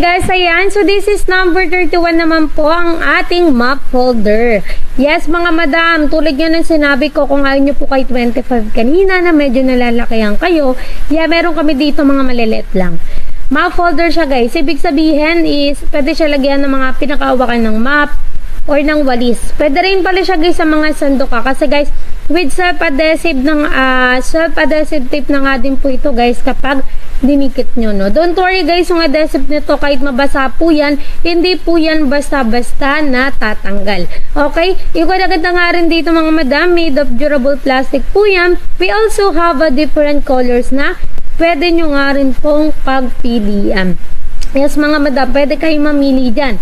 guys, ayan. So this is number 31 naman po ang ating map folder. Yes mga madam, tulad nyo ng sinabi ko, kung ayaw nyo po kay 25 kanina na medyo nalalakihan kayo, yeah, meron kami dito mga maliliit lang. Map folder siya guys. Ibig sabihin is, pwede siya lagyan ng mga pinakaawakan ng map or ng walis. Pwede rin pala siya guys sa mga sanduka. Kasi guys, with self-adhesive self-adhesive tape na nga din po ito guys kapag dinikit nyo, no? Don't worry guys, yung adhesive nito kahit mabasa po yan, hindi po yan basta-basta natatanggal. Okay? Yung kalagad na nga rin dito mga madam, made of durable plastic po yan. We also have a different colors na pwede nyo nga rin pong pagpilian. Yes mga madam, pwede kayong mamili dyan.